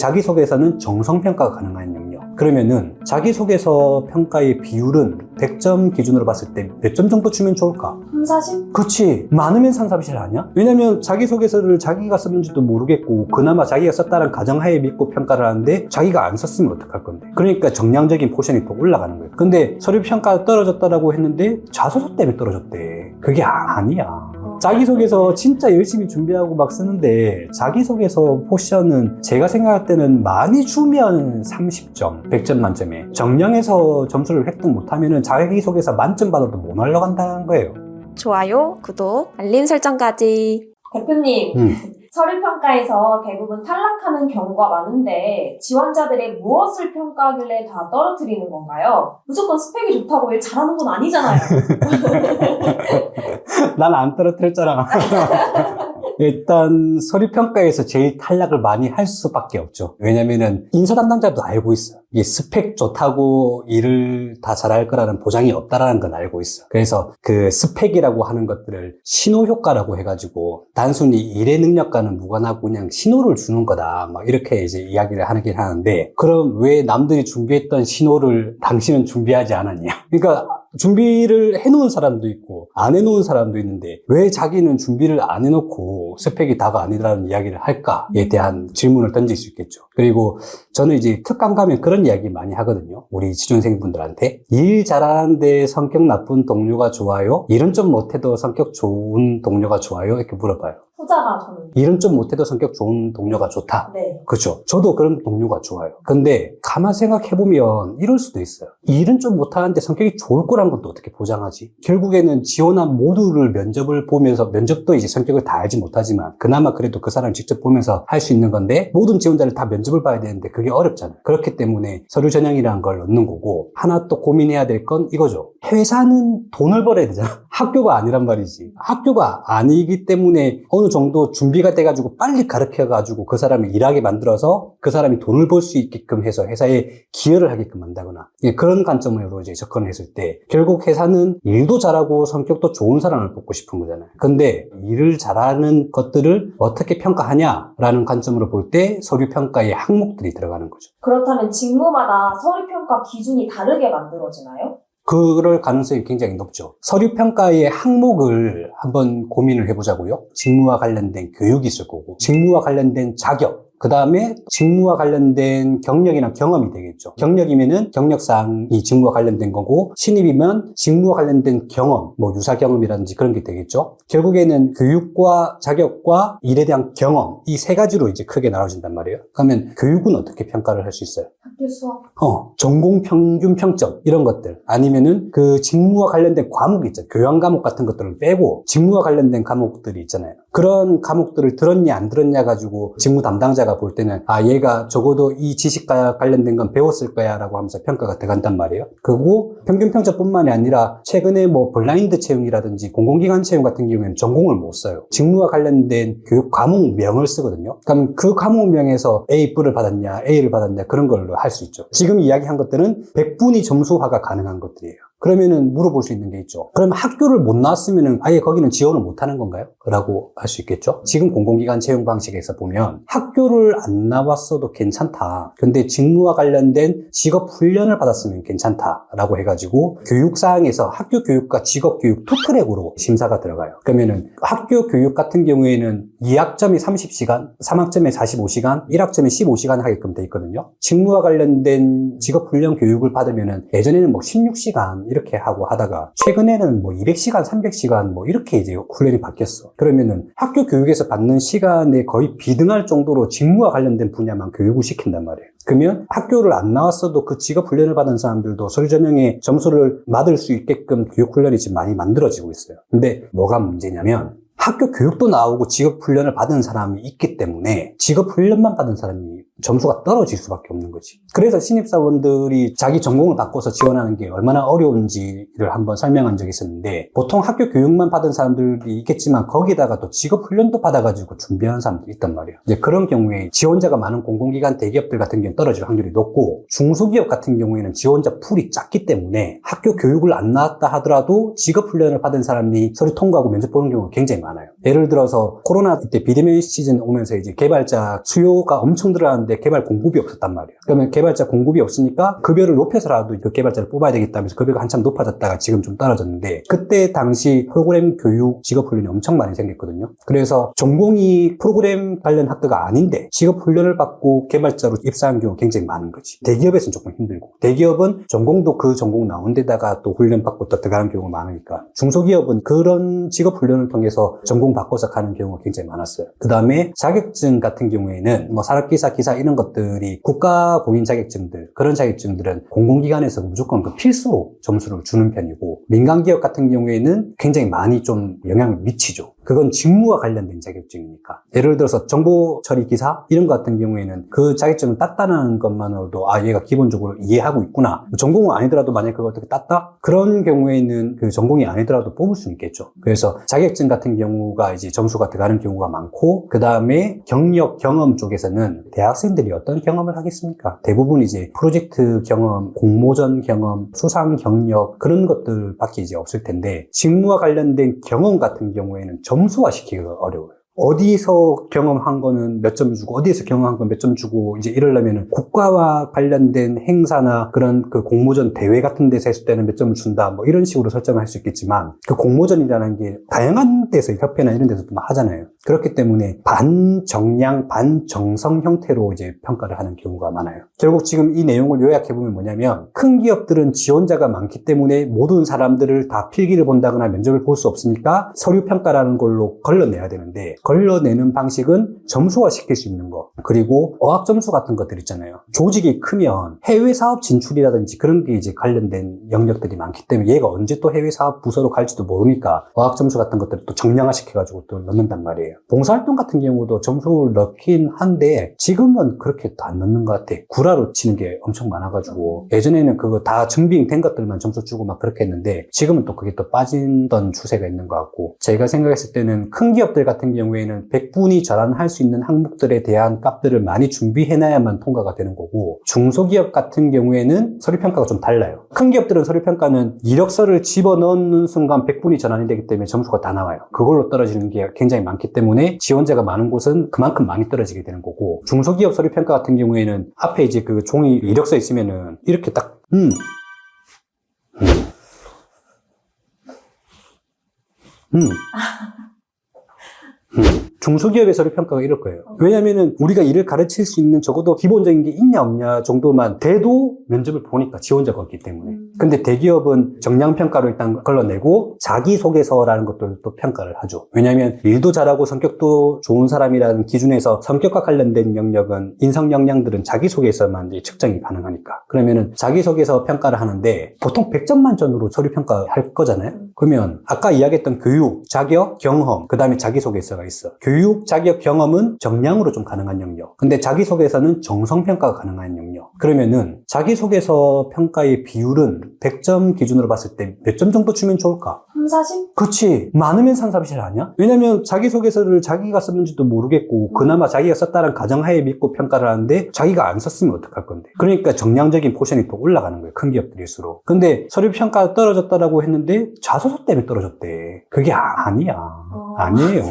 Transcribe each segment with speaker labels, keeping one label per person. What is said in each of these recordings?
Speaker 1: 자기소개서는 정성평가가 가능한 영역. 그러면은 자기소개서 평가의 비율은 100점 기준으로 봤을 때 몇 점 정도 주면 좋을까?
Speaker 2: 30?
Speaker 1: 그렇지. 많으면 30이 아니야? 왜냐면 자기소개서를 자기가 썼는지도 모르겠고 그나마 자기가 썼다는 가정하에 믿고 평가를 하는데 자기가 안 썼으면 어떡할 건데. 그러니까 정량적인 포션이 또 올라가는 거예요. 근데 서류평가 떨어졌다라고 했는데 자소서 때문에 떨어졌대. 그게 아니야. 자기소개서 진짜 열심히 준비하고 막 쓰는데 자기소개서 포션은 제가 생각할 때는 많이 주면 30점, 100점 만점에 정량에서 점수를 획득 못하면 자기소개서 만점 받아도 못 올라간다는 거예요.
Speaker 3: 좋아요, 구독, 알림 설정까지.
Speaker 2: 대표님, 서류평가에서 대부분 탈락하는 경우가 많은데 지원자들의 무엇을 평가하길래 다 떨어뜨리는 건가요? 무조건 스펙이 좋다고 일 잘하는 건 아니잖아요.
Speaker 1: 난 안 떨어뜨렸잖아. 일단 서류평가에서 제일 탈락을 많이 할 수밖에 없죠. 왜냐면은 인사 담당자도 알고 있어요. 이 스펙 좋다고 일을 다 잘할 거라는 보장이 없다라는 건 알고 있어. 그래서 그 스펙이라고 하는 것들을 신호효과라고 해가지고 단순히 일의 능력과는 무관하고 그냥 신호를 주는 거다. 막 이렇게 이제 이야기를 하긴 하는데, 그럼 왜 남들이 준비했던 신호를 당신은 준비하지 않았냐? 그러니까 준비를 해놓은 사람도 있고 안 해놓은 사람도 있는데 왜 자기는 준비를 안 해놓고 스펙이 다가 아니라는 이야기를 할까에 대한 질문을 던질 수 있겠죠. 그리고 저는 이제 특강 가면 그런 이야기 많이 하거든요. 우리 지존생분들한테 일 잘하는데 성격 나쁜 동료가 좋아요? 일은 좀 못해도 성격 좋은 동료가 좋아요? 이렇게 물어봐요.
Speaker 2: 후자가 저는.
Speaker 1: 일은 좀 못해도 성격 좋은 동료가 좋다.
Speaker 2: 네.
Speaker 1: 그렇죠. 저도 그런 동료가 좋아요. 근데 가만 생각해보면 이럴 수도 있어요. 일은 좀 못하는데 성격이 좋을 거란 건 또 어떻게 보장하지? 결국에는 지원한 모두를 면접을 보면서, 면접도 이제 성격을 다 알지 못하지만 그나마 그래도 그 사람을 직접 보면서 할 수 있는 건데 모든 지원자를 다 면접을 봐야 되는데 그게 어렵잖아요. 그렇기 때문에 서류 전형이라는 걸 넣는 거고, 하나 또 고민해야 될 건 이거죠. 회사는 돈을 벌어야 되잖아. 학교가 아니란 말이지. 학교가 아니기 때문에 어느 정도 준비가 돼가지고 빨리 가르쳐가지고 그 사람을 일하게 만들어서 그 사람이 돈을 벌 수 있게끔 해서 회사에 기여를 하게끔 한다거나, 그런 관점으로 이제 접근을 했을 때 결국 회사는 일도 잘하고 성격도 좋은 사람을 뽑고 싶은 거잖아요. 근데 일을 잘하는 것들을 어떻게 평가하냐라는 관점으로 볼 때 서류평가의 항목들이 들어가는 거죠.
Speaker 2: 그렇다면 직무마다 서류평가 기준이 다르게 만들어지나요?
Speaker 1: 그럴 가능성이 굉장히 높죠. 서류평가의 항목을 한번 고민을 해보자고요. 직무와 관련된 교육이 있을 거고, 직무와 관련된 자격, 그 다음에 직무와 관련된 경력이나 경험이 되겠죠. 경력이면은 경력상이 직무와 관련된 거고, 신입이면 직무와 관련된 경험, 뭐 유사 경험이라든지 그런 게 되겠죠. 결국에는 교육과 자격과 일에 대한 경험, 이 세 가지로 이제 크게 나눠진단 말이에요. 그러면 교육은 어떻게 평가를 할 수 있어요?
Speaker 2: 학교 수업.
Speaker 1: 전공 평균 평점 이런 것들, 아니면은 그 직무와 관련된 과목이 있잖아요. 교양 과목 같은 것들을 빼고 직무와 관련된 과목들이 있잖아요. 그런 과목들을 들었냐 안 들었냐 가지고 직무 담당자가 볼 때는 얘가 적어도 이 지식과 관련된 건 배웠을 거야 라고 하면서 평가가 들어간단 말이에요. 그리고 평균 평점뿐만이 아니라 최근에 뭐 블라인드 채용이라든지 공공기관 채용 같은 경우에는 전공을 못 써요. 직무와 관련된 교육 과목명을 쓰거든요. 그럼 그 과목명에서 A+를 받았냐 A를 받았냐 그런 걸로 할 수 있죠. 지금 이야기한 것들은 100분위 점수화가 가능한 것들이에요. 그러면은 물어볼 수 있는 게 있죠. 그럼 학교를 못 나왔으면은 아예 거기는 지원을 못 하는 건가요? 라고 할 수 있겠죠. 지금 공공기관 채용 방식에서 보면 학교를 안 나왔어도 괜찮다. 근데 직무와 관련된 직업 훈련을 받았으면 괜찮다라고 해가지고 교육사항에서 학교 교육과 직업 교육 투 트랙으로 심사가 들어가요. 그러면은 학교 교육 같은 경우에는 2학점이 30시간, 3학점에 45시간, 1학점에 15시간 하게끔 돼 있거든요. 직무와 관련된 직업 훈련 교육을 받으면은 예전에는 뭐 16시간 이렇게 하고 하다가 최근에는 뭐 200시간, 300시간 뭐 이렇게 이제 훈련이 바뀌었어. 그러면은 학교 교육에서 받는 시간에 거의 비등할 정도로 직무와 관련된 분야만 교육을 시킨단 말이에요. 그러면 학교를 안 나왔어도 그 직업 훈련을 받은 사람들도 서류 전형에 점수를 받을 수 있게끔 교육 훈련이 지금 많이 만들어지고 있어요. 근데 뭐가 문제냐면 학교 교육도 나오고 직업 훈련을 받은 사람이 있기 때문에 직업 훈련만 받은 사람이 점수가 떨어질 수밖에 없는 거지. 그래서 신입사원들이 자기 전공을 바꿔서 지원하는 게 얼마나 어려운지를 한번 설명한 적이 있었는데, 보통 학교 교육만 받은 사람들이 있겠지만 거기다가 또 직업 훈련도 받아가지고 준비하는 사람들이 있단 말이에요. 이제 그런 경우에 지원자가 많은 공공기관 대기업들 같은 경우는 떨어질 확률이 높고, 중소기업 같은 경우에는 지원자 풀이 작기 때문에 학교 교육을 안 나왔다 하더라도 직업 훈련을 받은 사람이 서류 통과하고 면접 보는 경우가 굉장히 많아요. 예를 들어서 코로나 때 비대면 시즌 오면서 이제 개발자 수요가 엄청 들어가는데 뽑았는데 개발 공급이 없었단 말이에요. 그러면 개발자 공급이 없으니까 급여를 높여서라도 그 개발자를 뽑아야 되겠다면서 급여가 한참 높아졌다가 지금 좀 떨어졌는데, 그때 당시 프로그램 교육 직업훈련이 엄청 많이 생겼거든요. 그래서 전공이 프로그램 관련 학교가 아닌데 직업훈련을 받고 개발자로 입사한 경우가 굉장히 많은 거지. 대기업에서는 조금 힘들고, 대기업은 전공도 그 전공 나온 데다가 또 훈련받고 또 들어가는 경우가 많으니까, 중소기업은 그런 직업훈련을 통해서 전공 바꿔서 가는 경우가 굉장히 많았어요. 그 다음에 자격증 같은 경우에는 뭐 산업기사, 기사 이런 것들이 국가 공인 자격증들, 그런 자격증들은 공공기관에서 무조건 그 필수로 점수를 주는 편이고, 민간기업 같은 경우에는 굉장히 많이 좀 영향을 미치죠. 그건 직무와 관련된 자격증이니까. 예를 들어서 정보 처리 기사 이런 것 같은 경우에는 그 자격증을 땄다는 것만으로도 얘가 기본적으로 이해하고 있구나. 전공은 아니더라도 만약에 그걸 어떻게 땄다? 그런 경우에는 그 전공이 아니더라도 뽑을 수 있겠죠. 그래서 자격증 같은 경우가 이제 점수가 들어가는 경우가 많고, 그 다음에 경력, 경험 쪽에서는 대학생들이 어떤 경험을 하겠습니까? 대부분 이제 프로젝트 경험, 공모전 경험, 수상 경력 그런 것들밖에 이제 없을 텐데, 직무와 관련된 경험 같은 경우에는 점수화시키기가 어려워요. 어디서 경험한 거는 몇 점 주고, 어디에서 경험한 건 몇 점 주고, 이제 이러려면은 국가와 관련된 행사나 그런 그 공모전 대회 같은 데서 했을 때는 몇 점을 준다, 뭐 이런 식으로 설정을 할 수 있겠지만, 그 공모전이라는 게 다양한 데서, 협회나 이런 데서도 하잖아요. 그렇기 때문에 반정량, 반정성 형태로 이제 평가를 하는 경우가 많아요. 결국 지금 이 내용을 요약해보면 뭐냐면, 큰 기업들은 지원자가 많기 때문에 모든 사람들을 다 필기를 본다거나 면접을 볼 수 없으니까 서류 평가라는 걸로 걸러내야 되는데, 걸러내는 방식은 점수화 시킬 수 있는 거, 그리고 어학 점수 같은 것들 있잖아요. 조직이 크면 해외 사업 진출이라든지 그런 게 이제 관련된 영역들이 많기 때문에 얘가 언제 또 해외 사업 부서로 갈지도 모르니까 어학 점수 같은 것들을 또 정량화 시켜가지고 또 넣는단 말이에요. 봉사활동 같은 경우도 점수를 넣긴 한데 지금은 그렇게 또 안 넣는 것 같아. 구라로 치는 게 엄청 많아가지고, 예전에는 그거 다 증빙된 것들만 점수 주고 막 그렇게 했는데 지금은 또 그게 또 빠진던 추세가 있는 것 같고, 제가 생각했을 때는 큰 기업들 같은 경우에는 100분이 절안할 수 있는 항목들에 대한 값들을 많이 준비해놔야만 통과가 되는 거고, 중소기업 같은 경우에는 서류평가가 좀 달라요. 큰 기업들은 서류평가는 이력서를 집어넣는 순간 100분이 전환이 되기 때문에 점수가 다 나와요. 그걸로 떨어지는 게 굉장히 많기 때문에 지원자가 많은 곳은 그만큼 많이 떨어지게 되는 거고, 중소기업 서류평가 같은 경우에는 앞에 이제 그 종이 이력서 있으면은 이렇게 딱 중소기업의 서류평가가 이럴 거예요. 왜냐면은 우리가 일을 가르칠 수 있는 적어도 기본적인 게 있냐 없냐 정도만 돼도 면접을 보니까 지원자가 없기 때문에. 근데 대기업은 정량평가로 일단 걸러내고 자기소개서라는 것들도 또 평가를 하죠. 왜냐면 일도 잘하고 성격도 좋은 사람이라는 기준에서 성격과 관련된 영역은 인성 역량들은 자기소개서만 이제 측정이 가능하니까. 그러면은 자기소개서 평가를 하는데 보통 100점 만점으로 서류평가할 거잖아요. 그러면 아까 이야기했던 교육, 자격, 경험, 그 다음에 자기소개서가 있어. 교육, 자격, 경험은 정량으로 좀 가능한 영역. 근데 자기소개서는 정성평가가 가능한 영역. 그러면은 자기소개서 평가의 비율은 100점 기준으로 봤을 때 몇 점 정도 주면 좋을까?
Speaker 2: 30?
Speaker 1: 그치. 많으면 3, 40이 아니야? 왜냐면 자기소개서를 자기가 썼는지도 모르겠고 그나마 자기가 썼다는 가정하에 믿고 평가를 하는데 자기가 안 썼으면 어떡할 건데. 그러니까 정량적인 포션이 더 올라가는 거예요. 큰 기업들일수록. 근데 서류평가 떨어졌다라고 했는데 자소서 때문에 떨어졌대. 그게 아니야. 아니에요.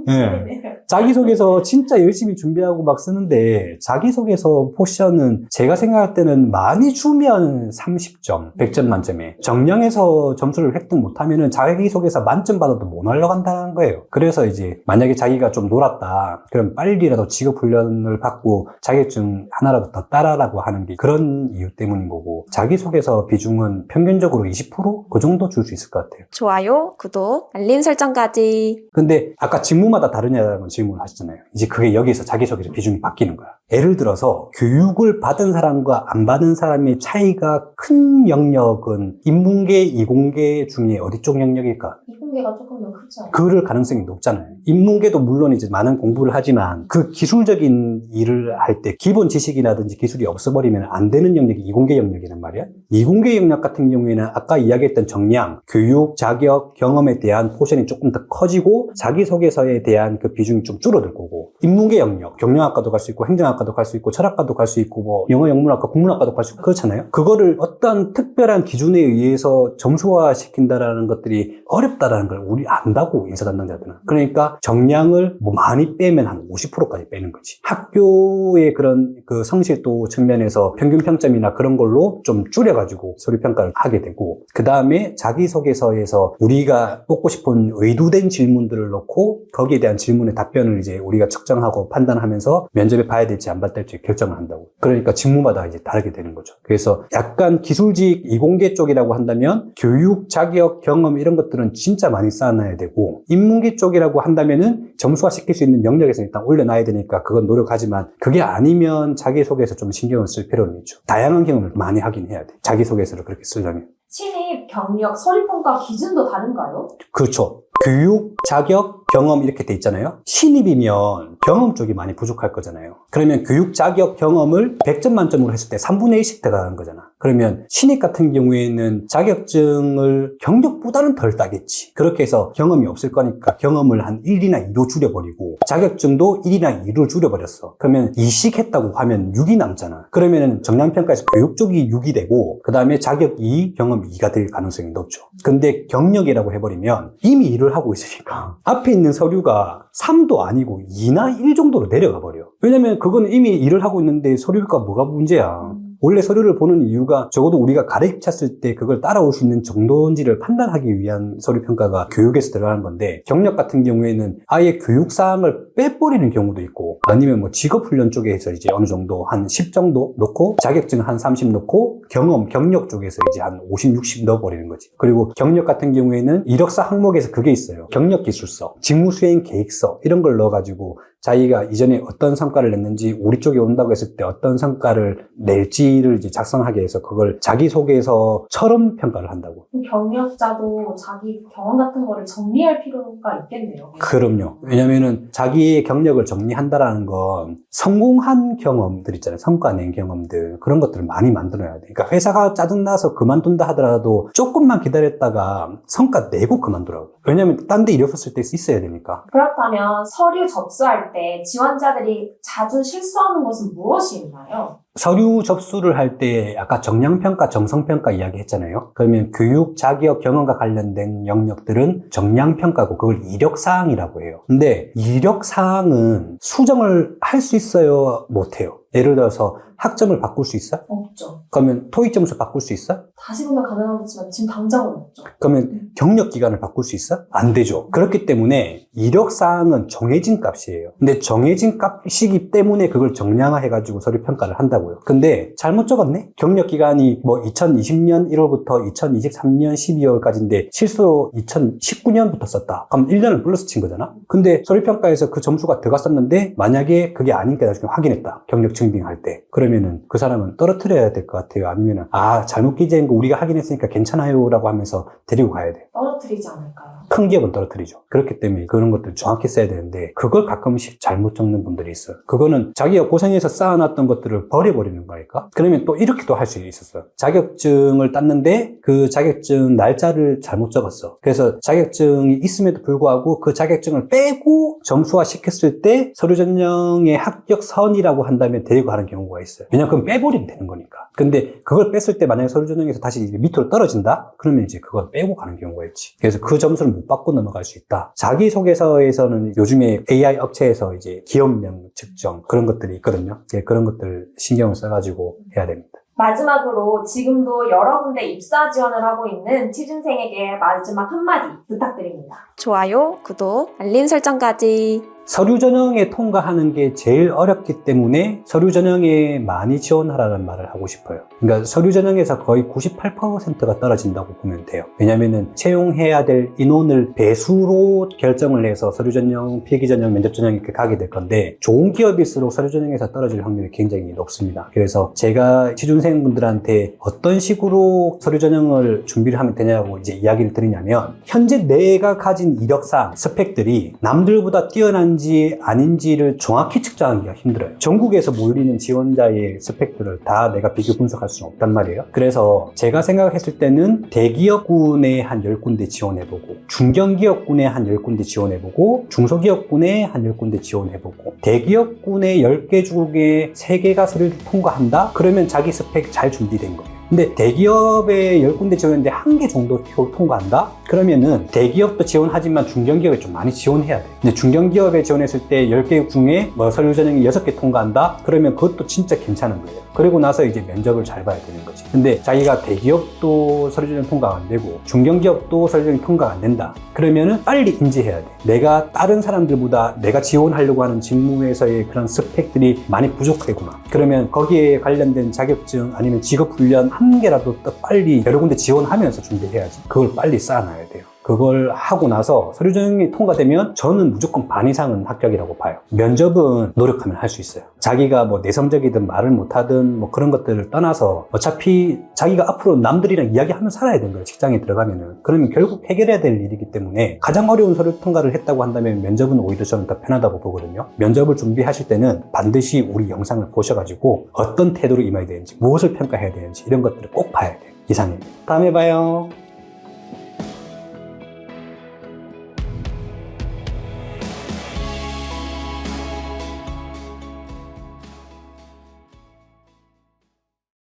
Speaker 1: 네. 자기소개서 진짜 열심히 준비하고 막 쓰는데 자기소개서 포션은 제가 생각할 때는 많이 주면 30점, 100점 만점에. 정량에서 점수를 획득 못하면은 자기소개서 만점 받아도 못 올라간다는 거예요. 그래서 이제 만약에 자기가 좀 놀았다, 그럼 빨리라도 직업훈련을 받고 자격증 하나라도 더 따라라고 하는 게 그런 이유 때문인 거고, 자기소개서 비중은 평균적으로 20%? 그 정도 줄 수 있을 것 같아요.
Speaker 3: 좋아요, 구독, 알림 설정까지.
Speaker 1: 근데 아까 직무마다 다르냐는 질문을 하셨잖아요. 이제 그게 여기서 자기소개서 비중이 바뀌는 거야. 예를 들어서 교육을 받은 사람과 안 받은 사람의 차이가 큰 영역은 인문계, 이공계 중에 어디 쪽 영역일까?
Speaker 2: 이공계가 조금 더 크죠.
Speaker 1: 그럴 가능성이 높잖아요. 인문계도 물론 이제 많은 공부를 하지만 그 기술적인 일을 할 때 기본 지식이라든지 기술이 없어버리면 안 되는 영역이 이공계 영역이란 말이야. 이공계 영역 같은 경우에는 아까 이야기했던 정량, 교육, 자격, 경험에 대한 포션이 조금 더 커지고 자기소개서에 대한 그 비중이 좀 줄어들 거고, 인문계 영역, 경영학과도 갈 수 있고 행정학과도 인문학과도 갈 수 있고 철학과도 갈 수 있고 뭐 영어 영문학과 국문학과도 갈 수 있고 그렇잖아요. 그거를 어떤 특별한 기준에 의해서 점수화 시킨다라는 것들이 어렵다라는 걸 우리 안다고, 인사 담당자들은. 그러니까 정량을 뭐 많이 빼면 한 50%까지 빼는 거지. 학교의 그런 그 성실도 측면에서 평균 평점이나 그런 걸로 좀 줄여가지고 서류 평가를 하게 되고, 그 다음에 자기소개서에서 우리가 뽑고 싶은 의도된 질문들을 넣고 거기에 대한 질문의 답변을 이제 우리가 측정하고 판단하면서 면접에 봐야 될지 안 봐야 될지 결정을 한다고. 그러니까 직무마다 이제 다르게 되는 거죠. 그래서 약간 기술직 이공계 쪽이라고 한다면 교육, 자격, 경험 이런 것들은 진짜 많이 쌓아놔야 되고, 인문계 쪽이라고 한다면은 점수화 시킬 수 있는 영역에서 일단 올려놔야 되니까 그건 노력하지만, 그게 아니면 자기소개서 좀 신경을 쓸 필요는 있죠. 다양한 경험을 많이 하긴 해야 돼. 자기소개서를 그렇게 쓰려면.
Speaker 2: 신입, 경력, 서류평가 기준도 다른가요?
Speaker 1: 그렇죠. 교육, 자격, 경험 이렇게 돼 있잖아요. 신입이면 경험 쪽이 많이 부족할 거잖아요. 그러면 교육, 자격, 경험을 100점 만점으로 했을 때 3분의 1씩 들어가는 거잖아. 그러면 신입 같은 경우에는 자격증을 경력보다는 덜 따겠지. 그렇게 해서 경험이 없을 거니까 경험을 한 1이나 2로 줄여버리고 자격증도 1이나 2로 줄여버렸어. 그러면 2씩 했다고 하면 6이 남잖아. 그러면 정량평가에서 교육 쪽이 6이 되고 그 다음에 자격 2, 경험 2가 될 가능성이 높죠. 근데 경력이라고 해버리면 이미 1을 하고 있으니까 앞에 있는 서류가 3도 아니고 2나 1 정도로 내려가 버려. 왜냐면 그건 이미 일을 하고 있는데 서류가 뭐가 문제야. 원래 서류를 보는 이유가 적어도 우리가 가르쳤을 때 그걸 따라올 수 있는 정도인지를 판단하기 위한 서류 평가가 교육에서 들어가는 건데, 경력 같은 경우에는 아예 교육사항을 빼버리는 경우도 있고, 아니면 뭐 직업훈련 쪽에서 이제 어느 정도 한 10 정도 넣고, 자격증 한 30 넣고, 경력 쪽에서 이제 한 50, 60 넣어버리는 거지. 그리고 경력 같은 경우에는 이력서 항목에서 그게 있어요. 경력기술서, 직무수행계획서 이런 걸 넣어가지고 자기가 이전에 어떤 성과를 냈는지, 우리 쪽에 온다고 했을 때 어떤 성과를 낼지를 이제 작성하게 해서 그걸 자기소개서처럼 평가를 한다고.
Speaker 2: 경력자도 자기 경험 같은 거를 정리할 필요가 있겠네요.
Speaker 1: 그럼요. 왜냐면은 자기의 경력을 정리한다라는 건 성공한 경험들 있잖아요. 성과 낸 경험들. 그런 것들을 많이 만들어야 돼. 그러니까 회사가 짜증나서 그만둔다 하더라도 조금만 기다렸다가 성과 내고 그만두라고. 왜냐면 딴 데 이력서 쓸 때 있어야 되니까.
Speaker 2: 그렇다면 서류 접수할 때 지원자들이 자주 실수하는 것은 무엇이 있나요?
Speaker 1: 서류 접수를 할 때 아까 정량평가, 정성평가 이야기 했잖아요. 그러면 교육, 자격, 경험과 관련된 영역들은 정량평가고 그걸 이력사항이라고 해요. 근데 이력사항은 수정을 할 수 있어요? 못해요? 예를 들어서 학점을 바꿀 수 있어?
Speaker 2: 없죠.
Speaker 1: 그러면 토익 점수 바꿀 수 있어?
Speaker 2: 다시 보면 가능하겠지만 지금 당장은 없죠.
Speaker 1: 그러면 경력 기간을 바꿀 수 있어? 안 되죠. 그렇기 때문에 이력사항은 정해진 값이에요. 근데 정해진 값이기 때문에 그걸 정량화해가지고 서류 평가를 한다고요. 근데 잘못 적었네? 경력 기간이 뭐 2020년 1월부터 2023년 12월까지인데 실수로 2019년부터 썼다. 그럼 1년을 플러스 친 거잖아? 근데 서류 평가에서 그 점수가 들어갔었는데 만약에 그게 아니니까 나중에 확인했다. 경력 증빙할 때. 그러면은 그 사람은 떨어뜨려야 될 것 같아요. 아니면은 잘못 기재한 거 우리가 확인했으니까 괜찮아요 라고 하면서 데리고 가야 돼.
Speaker 2: 떨어뜨리지 않을까요?
Speaker 1: 큰 기업은 떨어뜨리죠. 그렇기 때문에 그런 것들 정확히 써야 되는데 그걸 가끔씩 잘못 적는 분들이 있어요. 그거는 자기가 고생해서 쌓아놨던 것들을 버려버리는 거니까. 그러면 또 이렇게도 할 수 있었어요. 자격증을 땄는데 그 자격증 날짜를 잘못 적었어. 그래서 자격증이 있음에도 불구하고 그 자격증을 빼고 점수화 시켰을 때 서류 전형의 합격선이라고 한다면 데리고 가는 경우가 있어요. 왜냐면 그건 빼버리면 되는 거니까. 근데 그걸 뺐을 때 만약에 서류 전형에서 다시 밑으로 떨어진다? 그러면 이제 그걸 빼고 가는 경우가 있지. 그래서 그 점수를 못 받고 넘어갈 수 있다. 자기소개서에서는 요즘에 AI 업체에서 이제 기업명 측정 그런 것들이 있거든요. 그런 것들 신경을 써가지고 해야 됩니다.
Speaker 2: 마지막으로 지금도 여러 군데 입사 지원을 하고 있는 취준생에게 마지막 한마디 부탁드립니다.
Speaker 3: 좋아요, 구독, 알림 설정까지.
Speaker 1: 서류 전형에 통과하는 게 제일 어렵기 때문에 서류 전형에 많이 지원하라는 말을 하고 싶어요. 그러니까 서류 전형에서 거의 98%가 떨어진다고 보면 돼요. 왜냐면은 채용해야 될 인원을 배수로 결정을 해서 서류 전형, 필기 전형, 면접 전형 이렇게 가게 될 건데 좋은 기업일수록 서류 전형에서 떨어질 확률이 굉장히 높습니다. 그래서 제가 취준생분들한테 어떤 식으로 서류 전형을 준비를 하면 되냐고 이제 이야기를 드리냐면 현재 내가 가진 이력사항, 스펙들이 남들보다 뛰어난지 필요한지 아닌지를 정확히 측정하기가 힘들어요. 전국에서 몰리는 지원자의 스펙들을 다 내가 비교 분석할 수는 없단 말이에요. 그래서 제가 생각했을 때는 대기업군에 한 10군데 지원해보고, 중견기업군에 한 10군데 지원해보고, 중소기업군에 한 10군데 지원해보고, 대기업군에 10개 중에 3개가 서류를 통과한다? 그러면 자기 스펙 잘 준비된 거예요. 근데 대기업에 10군데 지원했는데 1개 정도 통과한다? 그러면은 대기업도 지원하지만 중견기업에 좀 많이 지원해야 돼. 근데 중견기업에 지원했을 때 10개 중에 서류 전형이 6개 통과한다? 그러면 그것도 진짜 괜찮은 거예요. 그리고 나서 이제 면접을 잘 봐야 되는 거지. 근데 자기가 대기업도 서류 전형 통과가 안 되고 중견기업도 서류 전형 통과가 안 된다. 그러면은 빨리 인지해야 돼. 내가 다른 사람들보다 내가 지원하려고 하는 직무에서의 그런 스펙들이 많이 부족하구나. 그러면 거기에 관련된 자격증 아니면 직업훈련 1개라도 더 빨리 여러 군데 지원하면서 준비해야지. 그걸 빨리 쌓아놔야 돼요. 그걸 하고 나서 서류 전형이 통과되면 저는 무조건 반 이상은 합격이라고 봐요. 면접은 노력하면 할 수 있어요. 자기가 뭐 내성적이든 말을 못하든 뭐 그런 것들을 떠나서 어차피 자기가 앞으로 남들이랑 이야기하면서 살아야 되는 거예요. 직장에 들어가면은. 그러면 결국 해결해야 될 일이기 때문에 가장 어려운 서류 통과를 했다고 한다면 면접은 오히려 저는 더 편하다고 보거든요. 면접을 준비하실 때는 반드시 우리 영상을 보셔가지고 어떤 태도로 임해야 되는지, 무엇을 평가해야 되는지 이런 것들을 꼭 봐야 돼요. 이상입니다. 다음에 봐요.